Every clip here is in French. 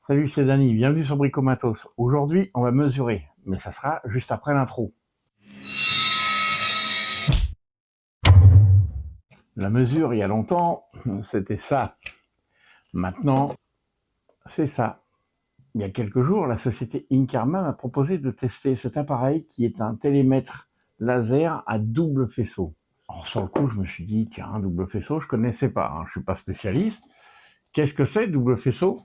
Salut, c'est Dany, bienvenue sur Bricomatos. Aujourd'hui, on va mesurer, mais ça sera juste après l'intro. La mesure, il y a longtemps, c'était ça. Maintenant, c'est ça. Il y a quelques jours, la société Inkarma m'a proposé de tester cet appareil qui est un télémètre laser à double faisceau. Alors, sur le coup, je me suis dit, tiens, un double faisceau, je connaissais pas, je suis pas spécialiste. Qu'est-ce que c'est, double faisceau?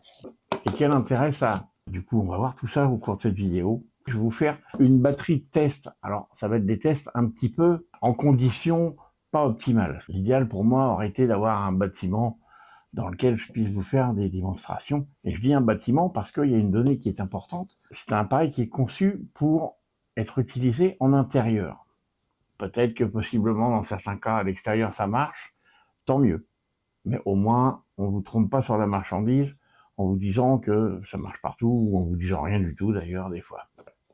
Et quel intérêt ça a? Du coup, on va voir tout ça au cours de cette vidéo. Je vais vous faire une batterie de tests. Alors, ça va être des tests un petit peu en conditions pas optimales. L'idéal pour moi aurait été d'avoir un bâtiment dans lequel je puisse vous faire des démonstrations. Et je dis un bâtiment parce qu'il y a une donnée qui est importante. C'est un appareil qui est conçu pour être utilisé en intérieur. Peut-être que possiblement dans certains cas à l'extérieur ça marche, tant mieux. Mais au moins on ne vous trompe pas sur la marchandise en vous disant que ça marche partout ou en vous disant rien du tout d'ailleurs des fois.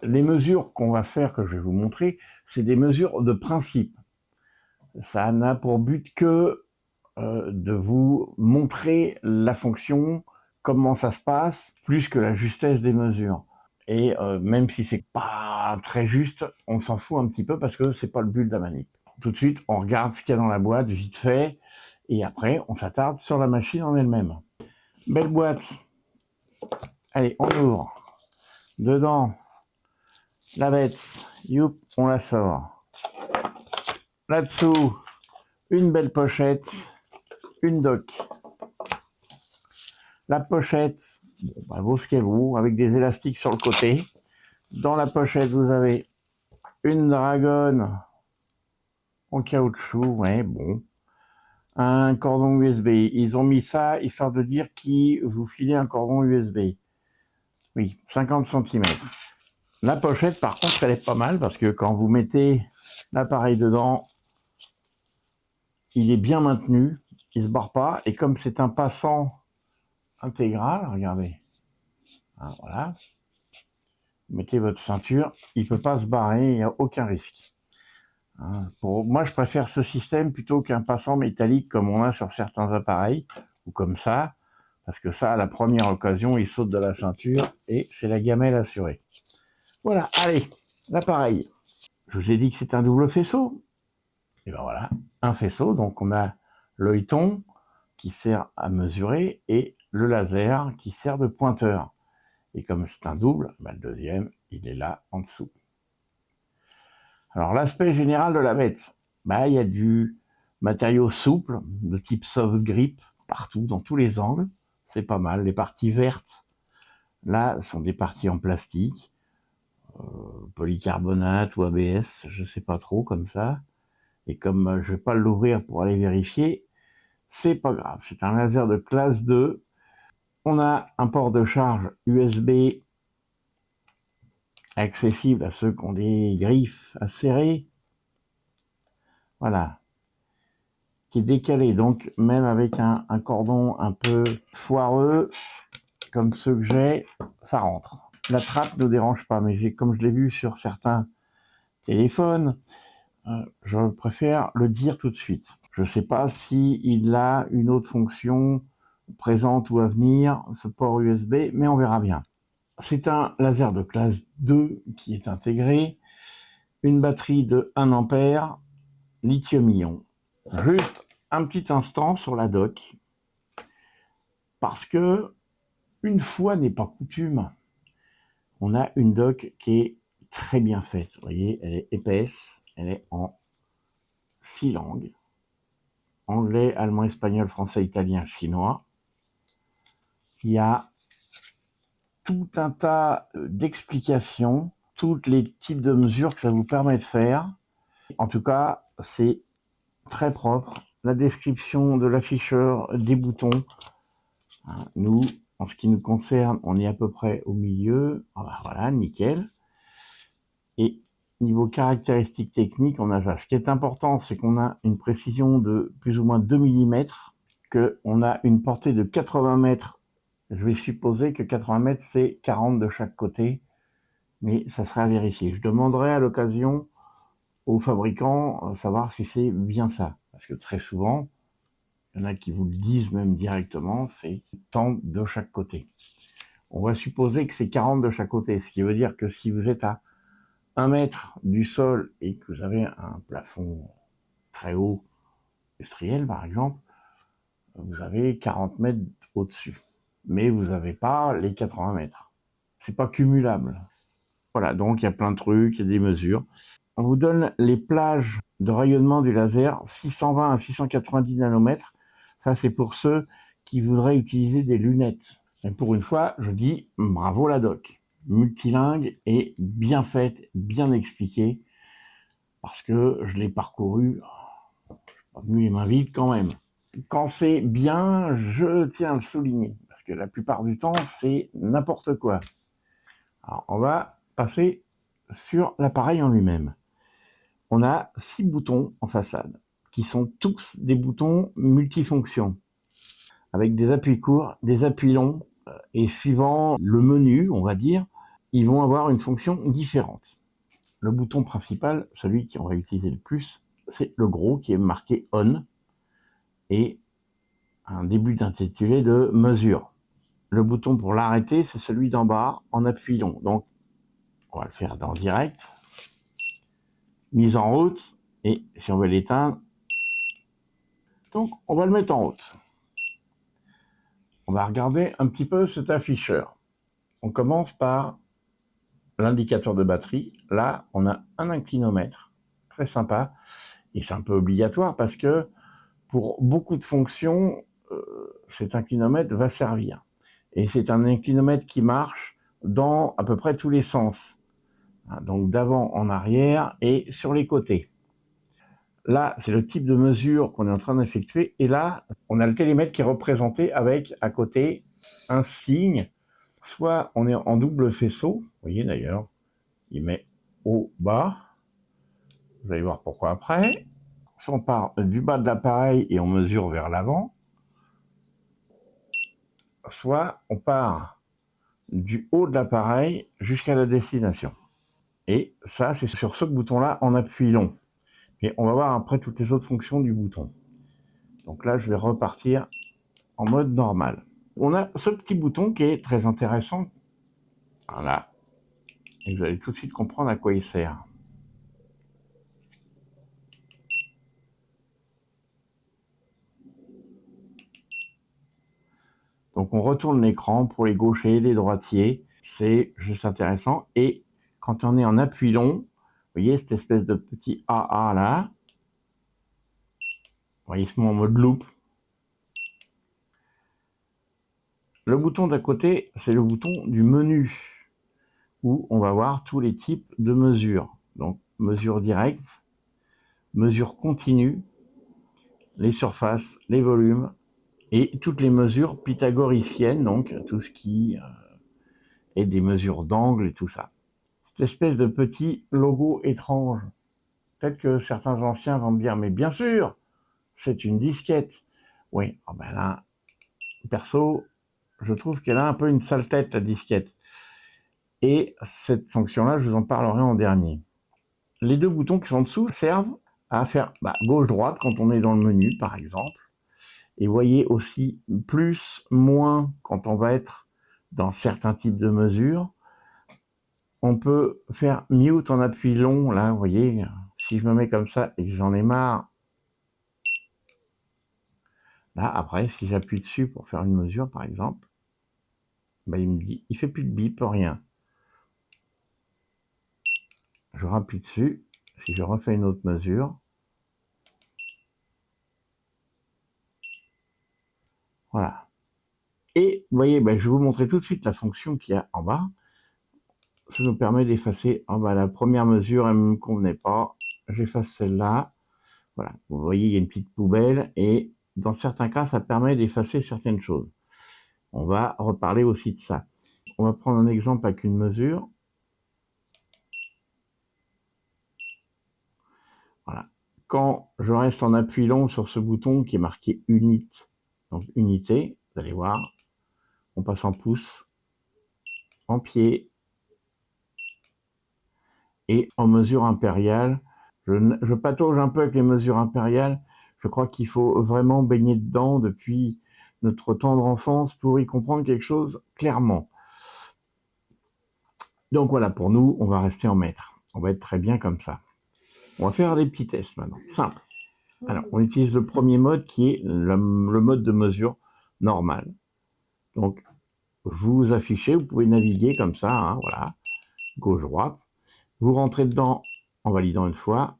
Les mesures qu'on va faire, que je vais vous montrer, c'est des mesures de principe. Ça n'a pour but que de vous montrer la fonction, comment ça se passe, plus que la justesse des mesures. Et même si c'est pas très juste, on s'en fout un petit peu parce que c'est pas le but de la manip. Tout de suite, on regarde ce qu'il y a dans la boîte, vite fait, et après, on s'attarde sur la machine en elle-même. Belle boîte. Allez, on ouvre. Dedans, la bête, youp, on la sort. Là-dessous, une belle pochette, une dock. La pochette, bon, bah, vaut ce qu'elle vaut, avec des élastiques sur le côté. Dans la pochette, vous avez une dragonne en caoutchouc, ouais, bon. Un cordon USB. Ils ont mis ça histoire de dire qu'ils vous filez un cordon USB. Oui, 50 cm. La pochette, par contre, elle est pas mal parce que quand vous mettez l'appareil dedans, il est bien maintenu, il se barre pas. Et comme c'est un passant intégral, regardez, voilà, mettez votre ceinture, il peut pas se barrer, il n'y a aucun risque. Pour moi, je préfère ce système plutôt qu'un passant métallique comme on a sur certains appareils, ou comme ça, parce que ça, à la première occasion, il saute de la ceinture et c'est la gamelle assurée. Voilà, allez, l'appareil. Je vous ai dit que c'est un double faisceau. Et ben voilà, un faisceau, donc on a l'œilleton qui sert à mesurer et le laser qui sert de pointeur. Et comme c'est un double, ben le deuxième, il est là en dessous. Alors l'aspect général de la bête, ben, il y a du matériau souple de type soft grip partout, dans tous les angles. C'est pas mal. Les parties vertes, là, sont des parties en plastique, polycarbonate ou ABS, je sais pas trop, comme ça. Et comme je vais pas l'ouvrir pour aller vérifier, c'est pas grave. C'est un laser de classe 2. On a un port de charge USB accessible à ceux qui ont des griffes à serrer. Voilà. Qui est décalé, donc même avec un cordon un peu foireux, comme ceux que j'ai, ça rentre. La trappe ne dérange pas, mais comme je l'ai vu sur certains téléphones, je préfère le dire tout de suite. Je ne sais pas s'il a une autre fonction présente ou à venir, ce port USB, mais on verra bien. C'est un laser de classe 2 qui est intégré, une batterie de 1 ampère, lithium-ion. Juste un petit instant sur la dock, parce que une fois n'est pas coutume, on a une dock qui est très bien faite. Vous voyez, elle est épaisse, elle est en 6 langues. Anglais, allemand, espagnol, français, italien, chinois. Il y a tout un tas d'explications, tous les types de mesures que ça vous permet de faire. En tout cas, c'est très propre. La description de l'afficheur, des boutons. Nous, en ce qui nous concerne, on est à peu près au milieu. Voilà, nickel. Et niveau caractéristiques techniques, on a ça. Ce qui est important, c'est qu'on a une précision de plus ou moins 2 mm, qu'on a une portée de 80 mètres. Je vais supposer que 80 mètres, c'est 40 de chaque côté, mais ça sera à vérifier. Je demanderai à l'occasion aux fabricants savoir si c'est bien ça. Parce que très souvent, il y en a qui vous le disent même directement, c'est tant de chaque côté. On va supposer que c'est 40 de chaque côté, ce qui veut dire que si vous êtes à 1 mètre du sol et que vous avez un plafond très haut, industriel par exemple, vous avez 40 mètres au-dessus. Mais vous n'avez pas les 80 mètres. C'est pas cumulable. Voilà, donc il y a plein de trucs, il y a des mesures. On vous donne les plages de rayonnement du laser, 620 à 690 nanomètres. Ça, c'est pour ceux qui voudraient utiliser des lunettes. Et pour une fois, je dis bravo la doc. Multilingue et bien faite, bien expliquée, parce que je l'ai parcouru, pas venu les mains vides quand même. Quand c'est bien, je tiens à le souligner, parce que la plupart du temps, c'est n'importe quoi. Alors, on va passer sur l'appareil en lui-même. On a 6 boutons en façade, qui sont tous des boutons multifonctions, avec des appuis courts, des appuis longs, et suivant le menu, on va dire, ils vont avoir une fonction différente. Le bouton principal, celui qu'on va utiliser le plus, c'est le gros qui est marqué ON, et un début d'intitulé de mesure. Le bouton pour l'arrêter, c'est celui d'en bas en appui long. Donc, on va le faire dans direct. Mise en route. Et si on veut l'éteindre, donc on va le mettre en route. On va regarder un petit peu cet afficheur. On commence par l'indicateur de batterie. Là, on a un inclinomètre. Très sympa. Et c'est un peu obligatoire parce que pour beaucoup de fonctions, cet inclinomètre va servir. Et c'est un inclinomètre qui marche dans à peu près tous les sens. Donc d'avant en arrière et sur les côtés. Là, c'est le type de mesure qu'on est en train d'effectuer. Et là, on a le télémètre qui est représenté avec à côté un signe. Soit on est en double faisceau, vous voyez d'ailleurs, il met au bas. Vous allez voir pourquoi après. Soit on part du bas de l'appareil et on mesure vers l'avant. Soit on part du haut de l'appareil jusqu'à la destination. Et ça, c'est sur ce bouton-là en appui long. Et on va voir après toutes les autres fonctions du bouton. Donc là, je vais repartir en mode normal. On a ce petit bouton qui est très intéressant. Voilà. Et vous allez tout de suite comprendre à quoi il sert. Donc on retourne l'écran pour les gauchers, les droitiers. C'est juste intéressant. Et quand on est en appui long, vous voyez cette espèce de petit AA là. Vous voyez, il se met en mode loop. Le bouton d'à côté, c'est le bouton du menu, où on va voir tous les types de mesures. Donc, mesure directe, mesure continue, les surfaces, les volumes, et toutes les mesures pythagoriciennes, donc tout ce qui est des mesures d'angle et tout ça. Cette espèce de petit logo étrange. Peut-être que certains anciens vont me dire, mais bien sûr, c'est une disquette. Oui, oh ben là, perso, je trouve qu'elle a un peu une sale tête, la disquette. Et cette fonction-là, je vous en parlerai en dernier. Les deux boutons qui sont en dessous servent à faire gauche-droite quand on est dans le menu, par exemple. Et voyez aussi plus, moins quand on va être dans certains types de mesures. On peut faire mute en appui long, là, vous voyez, si je me mets comme ça et que j'en ai marre. Là, après, si j'appuie dessus pour faire une mesure, par exemple, il me dit, il fait plus de bip, rien. Je rappuie dessus, si je refais une autre mesure, voilà. Et vous voyez, je vais vous montrer tout de suite la fonction qu'il y a en bas. Ça nous permet d'effacer la première mesure, elle ne me convenait pas. J'efface celle-là. Voilà, vous voyez, il y a une petite poubelle et dans certains cas, ça permet d'effacer certaines choses. On va reparler aussi de ça. On va prendre un exemple avec une mesure. Voilà. Quand je reste en appui long sur ce bouton qui est marqué unit, donc unité, vous allez voir, on passe en pouce, en pied et en mesure impériale. Je patauge un peu avec les mesures impériales. Je crois qu'il faut vraiment baigner dedans depuis notre tendre enfance pour y comprendre quelque chose clairement. Donc voilà, pour nous, on va rester en mètres. On va être très bien comme ça. On va faire des petits tests maintenant, simple. Alors, on utilise le premier mode qui est le mode de mesure normal. Donc, vous affichez, vous pouvez naviguer comme ça, hein, voilà, gauche-droite. Vous rentrez dedans en validant une fois.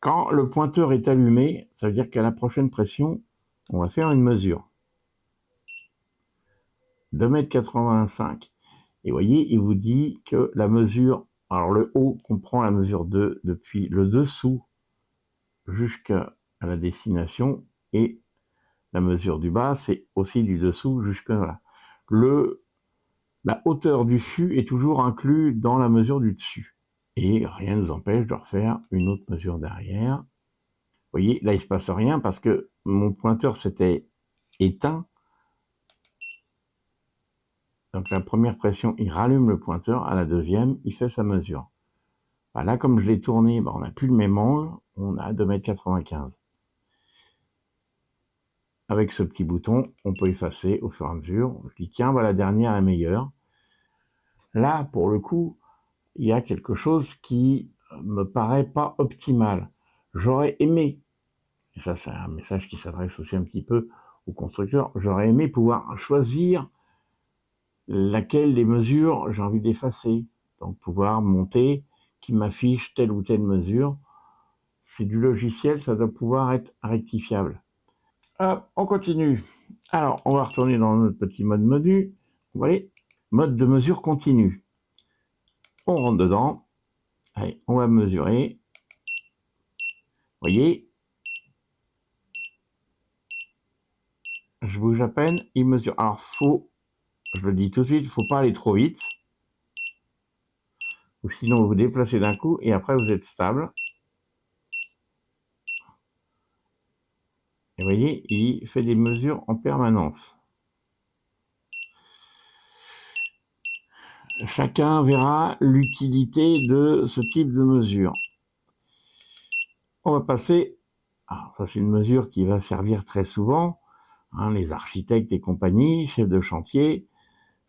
Quand le pointeur est allumé, ça veut dire qu'à la prochaine pression, on va faire une mesure. 2,85 m. Et vous voyez, il vous dit que la mesure, alors le haut comprend la mesure depuis le dessous jusqu'à la destination, et la mesure du bas, c'est aussi du dessous jusqu'à là. La hauteur du fût est toujours inclus dans la mesure du dessus. Et rien ne nous empêche de refaire une autre mesure derrière. Vous voyez, là, il ne se passe rien parce que mon pointeur s'était éteint. Donc la première pression, il rallume le pointeur. À la deuxième, il fait sa mesure. Là, comme je l'ai tourné, on n'a plus le même angle. On a 2,95 m. Avec ce petit bouton, on peut effacer au fur et à mesure. Je dis, tiens, la dernière est meilleure. Là, pour le coup, il y a quelque chose qui me paraît pas optimal. J'aurais aimé, et ça c'est un message qui s'adresse aussi un petit peu aux constructeurs, j'aurais aimé pouvoir choisir laquelle des mesures j'ai envie d'effacer. Donc pouvoir monter, qui m'affiche telle ou telle mesure. C'est du logiciel, ça doit pouvoir être rectifiable. Hop, on continue. Alors, on va retourner dans notre petit mode menu. On va aller, mode de mesure continue. On rentre dedans. Allez, on va mesurer. Vous voyez, je bouge à peine, il mesure. Alors, je le dis tout de suite, il ne faut pas aller trop vite. Ou sinon, vous vous déplacez d'un coup et après, vous êtes stable. Et vous voyez, il fait des mesures en permanence. Chacun verra l'utilité de ce type de mesure. On va passer, alors ça c'est une mesure qui va servir très souvent, hein, les architectes et compagnie, chefs de chantier,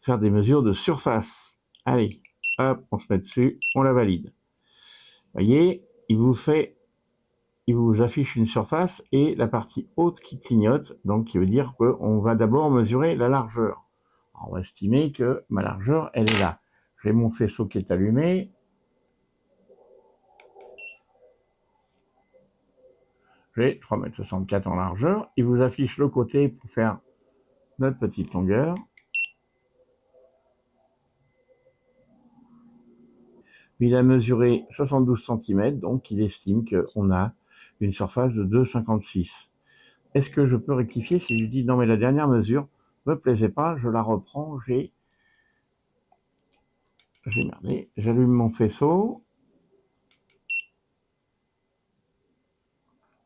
faire des mesures de surface. Allez, hop, on se met dessus, on la valide. Vous voyez, il vous affiche une surface et la partie haute qui clignote, donc qui veut dire qu'on va d'abord mesurer la largeur. Alors, on va estimer que ma largeur, elle est là. J'ai mon faisceau qui est allumé. J'ai 3,64 m en largeur. Il vous affiche le côté pour faire notre petite longueur. Il a mesuré 72 cm, donc il estime qu'on a une surface de 2,56. Est-ce que je peux rectifier si je dis non mais la dernière mesure me plaisait pas, je la reprends, j'ai merdé, j'allume mon faisceau,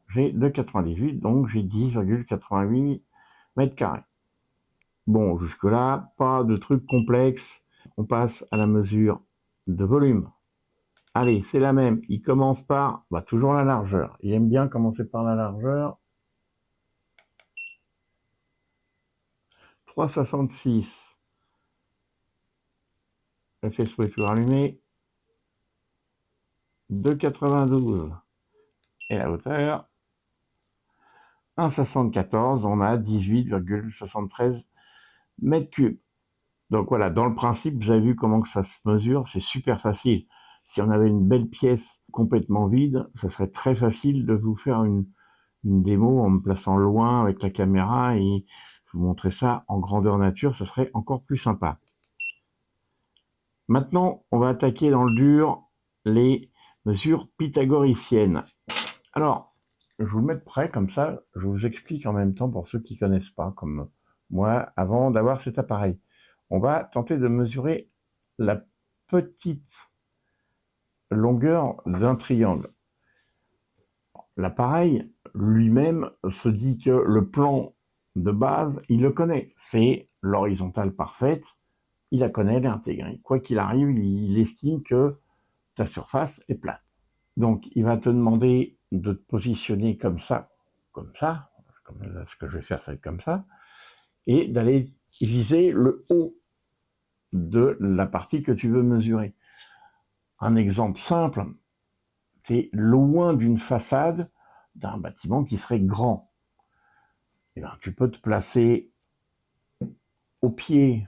j'ai 2,98, donc j'ai 10,88 mètres carrés. Bon, jusque là, pas de truc complexe. On passe à la mesure de volume. Allez, c'est la même. Il commence par toujours la largeur. Il aime bien commencer par la largeur. 3,66. Le faisceau est toujours allumé. 2,92. Et la hauteur 1,74. On a 18,73 mètres cubes. Donc voilà, dans le principe, vous avez vu comment que ça se mesure. C'est super facile. Si on avait une belle pièce complètement vide, ça serait très facile de vous faire une démo en me plaçant loin avec la caméra et vous montrer ça en grandeur nature, ça serait encore plus sympa. Maintenant, on va attaquer dans le dur les mesures pythagoriciennes. Alors, je vais vous mettre prêt comme ça, je vous explique en même temps pour ceux qui ne connaissent pas, comme moi, avant d'avoir cet appareil. On va tenter de mesurer la petite longueur d'un triangle. L'appareil lui-même se dit que le plan de base, il le connaît. C'est l'horizontale parfaite, il la connaît, elle est intégrée. Quoi qu'il arrive, il estime que ta surface est plate. Donc, il va te demander de te positionner comme ça, comme ce que je vais faire, c'est comme ça, et d'aller viser le haut de la partie que tu veux mesurer. Un exemple simple, tu es loin d'une façade d'un bâtiment qui serait grand. Et bien, tu peux te placer au pied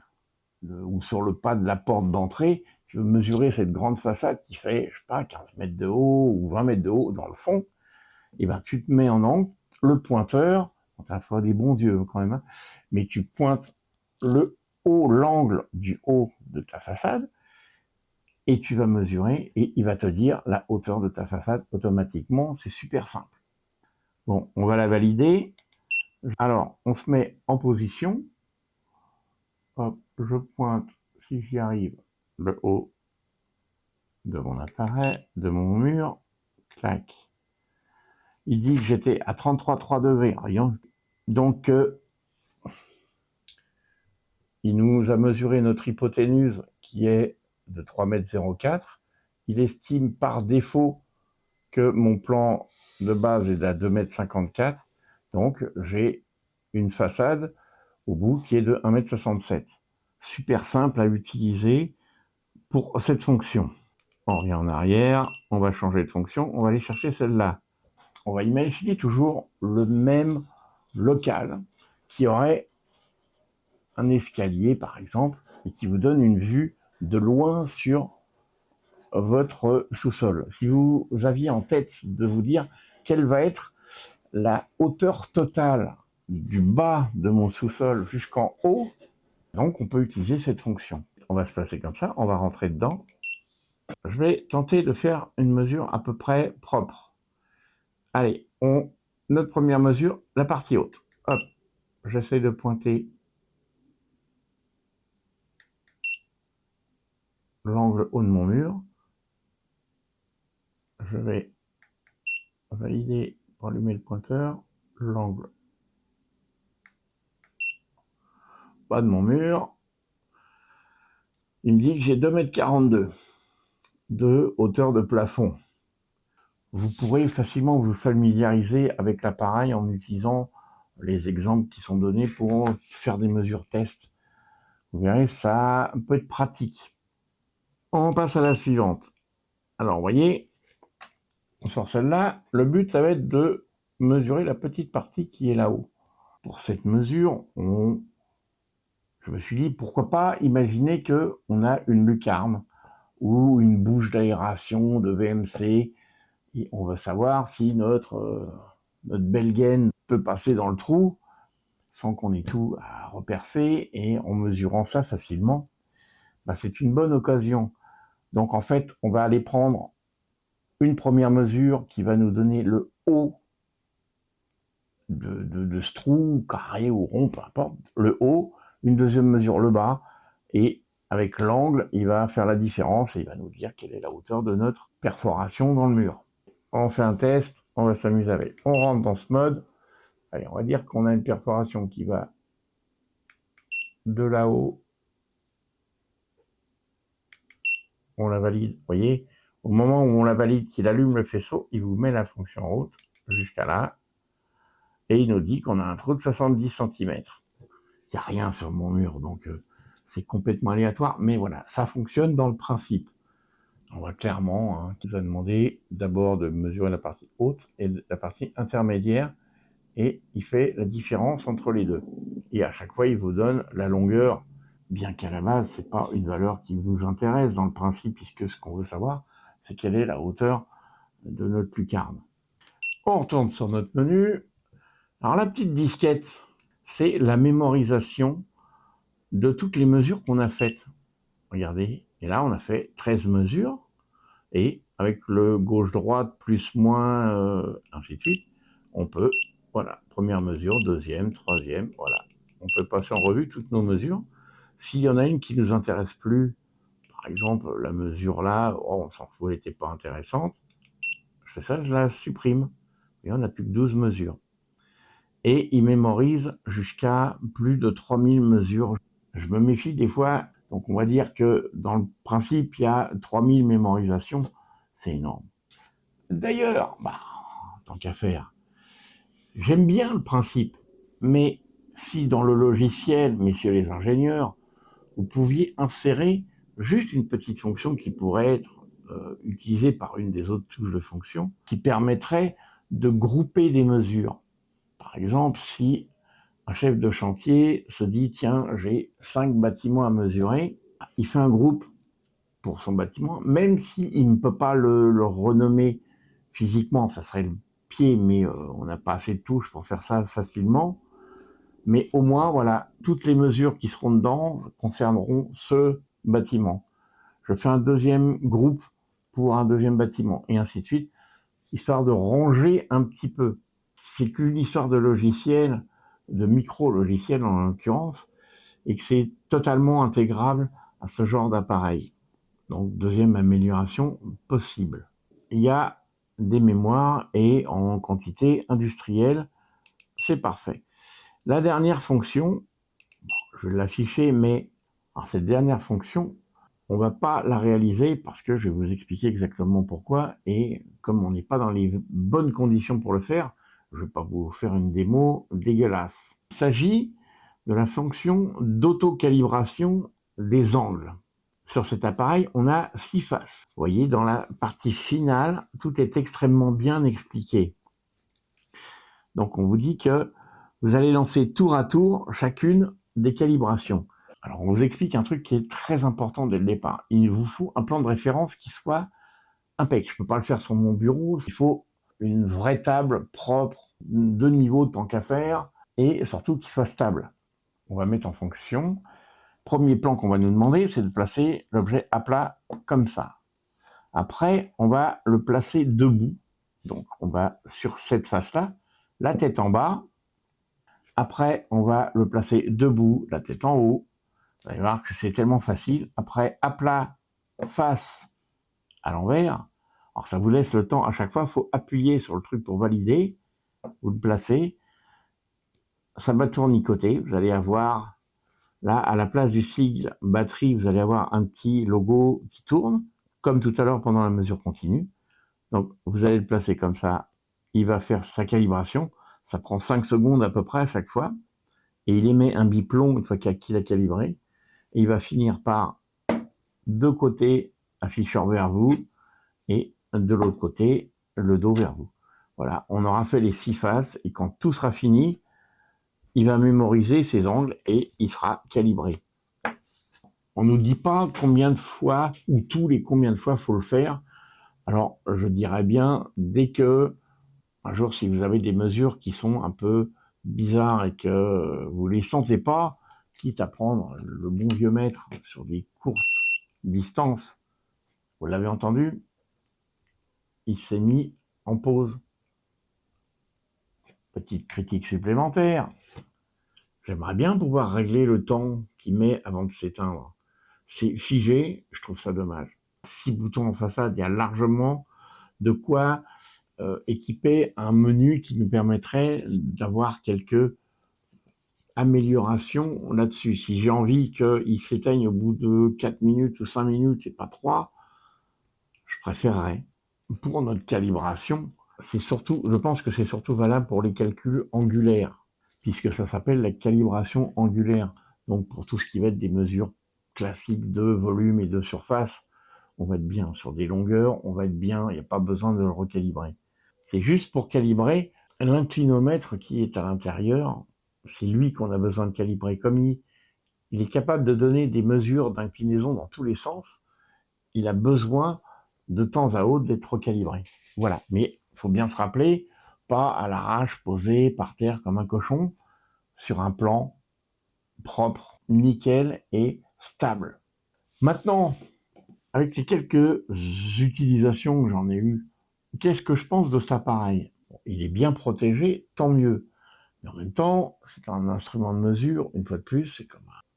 ou sur le pas de la porte d'entrée, tu veux mesurer cette grande façade qui fait, je sais pas, 15 mètres de haut ou 20 mètres de haut dans le fond, et ben tu te mets en angle, le pointeur, il faut des bons yeux quand même, hein, mais tu pointes le haut, l'angle du haut de ta façade, et tu vas mesurer, et il va te dire la hauteur de ta façade automatiquement, c'est super simple. Bon, on va la valider. Alors, on se met en position. Hop, je pointe, si j'y arrive, le haut de mon appareil, de mon mur. Clac. Il dit que j'étais à 33,3 degrés. Rien. Donc, il nous a mesuré notre hypoténuse qui est de 3,04 m. Il estime par défaut que mon plan de base est à 2,54 m. Donc, j'ai une façade au bout qui est de 1,67 m. Super simple à utiliser pour cette fonction. On revient en arrière, on va changer de fonction, on va aller chercher celle-là. On va imaginer toujours le même local qui aurait un escalier, par exemple, et qui vous donne une vue de loin sur votre sous-sol. Si vous aviez en tête de vous dire quelle va être la hauteur totale du bas de mon sous-sol jusqu'en haut, donc on peut utiliser cette fonction. On va se placer comme ça, on va rentrer dedans. Je vais tenter de faire une mesure à peu près propre. Allez, notre première mesure, la partie haute. Hop, j'essaie de pointer l'angle haut de mon mur. Je vais valider pour allumer le pointeur, l'angle bas de mon mur. Il me dit que j'ai 2,42 m de hauteur de plafond. Vous pourrez facilement vous familiariser avec l'appareil en utilisant les exemples qui sont donnés pour faire des mesures test. Vous verrez, ça peut être pratique. On passe à la suivante. Alors, vous voyez, on sort celle-là. Le but, ça va être de mesurer la petite partie qui est là-haut. Pour cette mesure, je me suis dit, pourquoi pas imaginer qu'on a une lucarne ou une bouche d'aération de VMC, et on veut savoir si notre belle gaine peut passer dans le trou sans qu'on ait tout à repercer, et en mesurant ça facilement, c'est une bonne occasion. Donc en fait, on va aller prendre une première mesure qui va nous donner le haut de ce trou, carré ou rond, peu importe, le haut, une deuxième mesure le bas, et avec l'angle, il va faire la différence et il va nous dire quelle est la hauteur de notre perforation dans le mur. On fait un test, on va s'amuser avec. On rentre dans ce mode. Allez, on va dire qu'on a une perforation qui va de là-haut. On la valide, vous voyez, au moment où on la valide, qu'il allume le faisceau, il vous met la fonction haute jusqu'à là, et il nous dit qu'on a un trou de 70 cm. Il n'y a rien sur mon mur, donc c'est complètement aléatoire, mais voilà, ça fonctionne dans le principe. On voit clairement qu'il nous a demandé d'abord de mesurer la partie haute et la partie intermédiaire, et il fait la différence entre les deux. Et à chaque fois, il vous donne la longueur, bien qu'à la base, c'est pas une valeur qui nous intéresse dans le principe, puisque ce qu'on veut savoir, c'est quelle est la hauteur de notre lucarne. On retourne sur notre menu. Alors la petite disquette, c'est la mémorisation de toutes les mesures qu'on a faites. Regardez, et là on a fait 13 mesures, et avec le gauche-droite, plus, moins, ainsi de suite, on peut, voilà, première mesure, deuxième, troisième, voilà. On peut passer en revue toutes nos mesures. S'il y en a une qui ne nous intéresse plus, par exemple, la mesure là, on s'en fout, elle n'était pas intéressante, je fais ça, je la supprime. Et on n'a plus que 12 mesures. Et il mémorise jusqu'à plus de 3000 mesures. Je me méfie des fois, donc on va dire que dans le principe, il y a 3000 mémorisations, c'est énorme. D'ailleurs, tant qu'à faire, j'aime bien le principe, mais si dans le logiciel, messieurs les ingénieurs, vous pouviez insérer juste une petite fonction qui pourrait être utilisée par une des autres touches de fonction, qui permettrait de grouper des mesures. Par exemple, si un chef de chantier se dit, tiens, j'ai 5 bâtiments à mesurer, il fait un groupe pour son bâtiment, même s'il ne peut pas le renommer physiquement, ça serait le pied, mais on n'a pas assez de touches pour faire ça facilement. Mais au moins, voilà, toutes les mesures qui seront dedans concerneront ce bâtiment. Je fais un deuxième groupe pour un deuxième bâtiment, et ainsi de suite, histoire de ranger un petit peu. C'est qu'une histoire de logiciel, de micro-logiciel en l'occurrence, et que c'est totalement intégrable à ce genre d'appareil. Donc, deuxième amélioration possible. Il y a des mémoires et en quantité industrielle, c'est parfait. La dernière fonction, je vais l'afficher, mais alors cette dernière fonction, on ne va pas la réaliser parce que je vais vous expliquer exactement pourquoi. Et comme on n'est pas dans les bonnes conditions pour le faire, je ne vais pas vous faire une démo dégueulasse. Il s'agit de la fonction d'auto-calibration des angles. Sur cet appareil, on a 6 faces. Vous voyez, dans la partie finale, tout est extrêmement bien expliqué. Donc on vous dit que vous allez lancer tour à tour chacune des calibrations. Alors on vous explique un truc qui est très important dès le départ. Il vous faut un plan de référence qui soit impec. Je ne peux pas le faire sur mon bureau. Il faut une vraie table propre, de niveau tant qu'à faire, et surtout qui soit stable. On va mettre en fonction. Premier plan qu'on va nous demander, c'est de placer l'objet à plat comme ça. Après, on va le placer debout. Donc, on va sur cette face-là, la tête en bas. Après, on va le placer debout, la tête en haut. Vous allez voir que c'est tellement facile. Après, à plat, face à l'envers. Alors, ça vous laisse le temps à chaque fois. Il faut appuyer sur le truc pour valider. Vous le placez. Ça va tournicoter. Vous allez avoir, là, à la place du sigle batterie, vous allez avoir un petit logo qui tourne, comme tout à l'heure pendant la mesure continue. Donc, vous allez le placer comme ça. Il va faire sa calibration. Ça prend 5 secondes à peu près à chaque fois. Et il émet un bip long une fois qu'il a calibré. Et il va finir par, de côté, afficheur vers vous, et de l'autre côté, le dos vers vous. Voilà, on aura fait les 6 faces, et quand tout sera fini, il va mémoriser ses angles et il sera calibré. On ne nous dit pas combien de fois, ou tous les combien de fois il faut le faire. Alors, je dirais bien, dès que, un jour, si vous avez des mesures qui sont un peu bizarres et que vous ne les sentez pas, quitte à prendre le bon vieux mètre sur des courtes distances, vous l'avez entendu, il s'est mis en pause. Petite critique supplémentaire. J'aimerais bien pouvoir régler le temps qu'il met avant de s'éteindre. C'est figé, je trouve ça dommage. 6 boutons en façade, il y a largement de quoi équiper un menu qui nous permettrait d'avoir quelques améliorations là-dessus. Si j'ai envie qu'il s'éteigne au bout de 4 minutes ou 5 minutes et pas 3, je préférerais. Pour notre calibration, c'est surtout, je pense que c'est surtout valable pour les calculs angulaires, puisque ça s'appelle la calibration angulaire. Donc pour tout ce qui va être des mesures classiques de volume et de surface, on va être bien sur des longueurs, on va être bien, il n'y a pas besoin de le recalibrer. C'est juste pour calibrer l'inclinomètre qui est à l'intérieur, c'est lui qu'on a besoin de calibrer. Comme il est capable de donner des mesures d'inclinaison dans tous les sens, il a besoin de temps à autre d'être recalibré. Voilà, mais il faut bien se rappeler, pas à l'arrache, posé par terre comme un cochon, sur un plan propre, nickel et stable. Maintenant, avec les quelques utilisations que j'en ai eues, qu'est-ce que je pense de cet appareil? Il est bien protégé, tant mieux. Mais en même temps, c'est un instrument de mesure, une fois de plus,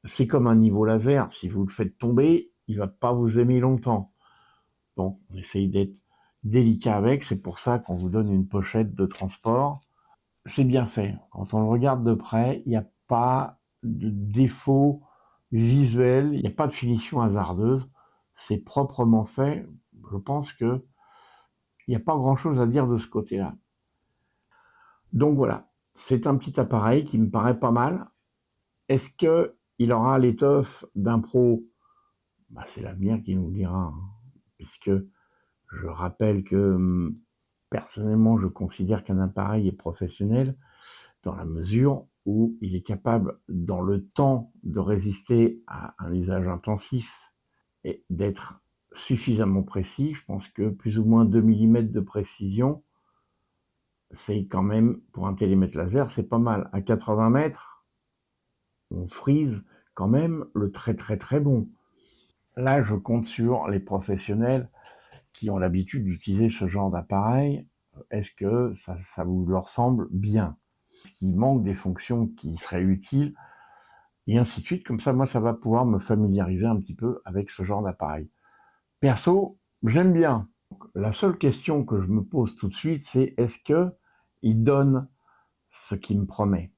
c'est comme un niveau laser. Si vous le faites tomber, il ne va pas vous aimer longtemps. Donc, on essaye d'être délicat avec. C'est pour ça qu'on vous donne une pochette de transport. C'est bien fait. Quand on le regarde de près, il n'y a pas de défaut visuel, il n'y a pas de finition hasardeuse. C'est proprement fait. Je pense que il n'y a pas grand-chose à dire de ce côté-là. Donc voilà, c'est un petit appareil qui me paraît pas mal. Est-ce que il aura l'étoffe d'un pro. Bah, c'est l'avenir qui nous le dira, hein, puisque je rappelle que personnellement, je considère qu'un appareil est professionnel dans la mesure où il est capable, dans le temps, de résister à un usage intensif et d'être suffisamment précis. Je pense que plus ou moins 2 mm de précision, c'est quand même, pour un télémètre laser, c'est pas mal. À 80 mètres, on frise quand même le très très très bon. Là, je compte sur les professionnels qui ont l'habitude d'utiliser ce genre d'appareil. Est-ce que ça vous leur semble bien? Est-ce qu'il manque des fonctions qui seraient utiles? Et ainsi de suite. Comme ça, moi, ça va pouvoir me familiariser un petit peu avec ce genre d'appareil. Perso, j'aime bien. La seule question que je me pose tout de suite, c'est est-ce qu'il donne ce qu'il me promet?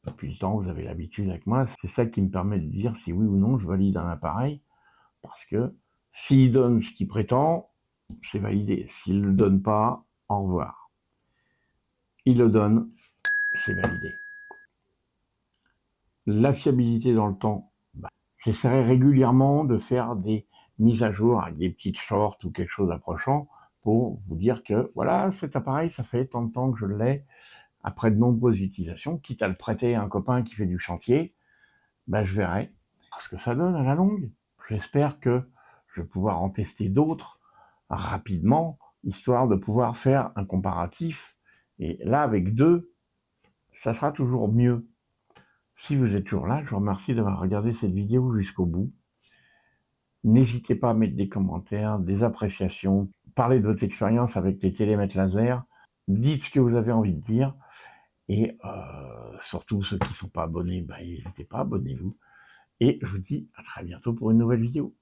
Depuis le temps, vous avez l'habitude avec moi, c'est ça qui me permet de dire si oui ou non je valide un appareil, parce que s'il donne ce qu'il prétend, c'est validé. S'il ne le donne pas, au revoir. Il le donne, c'est validé. La fiabilité dans le temps, j'essaierai régulièrement de faire des mises à jour avec des petites shorts ou quelque chose d'approchant pour vous dire que voilà, cet appareil, ça fait tant de temps que je l'ai, après de nombreuses utilisations, quitte à le prêter à un copain qui fait du chantier, je verrai ce que ça donne à la longue. J'espère que je vais pouvoir en tester d'autres rapidement, histoire de pouvoir faire un comparatif. Et là, avec deux, ça sera toujours mieux. Si vous êtes toujours là, je vous remercie d'avoir regardé cette vidéo jusqu'au bout. N'hésitez pas à mettre des commentaires, des appréciations, parlez de votre expérience avec les télémètres laser, dites ce que vous avez envie de dire, et surtout ceux qui ne sont pas abonnés, n'hésitez pas, abonnez-vous. Et je vous dis à très bientôt pour une nouvelle vidéo.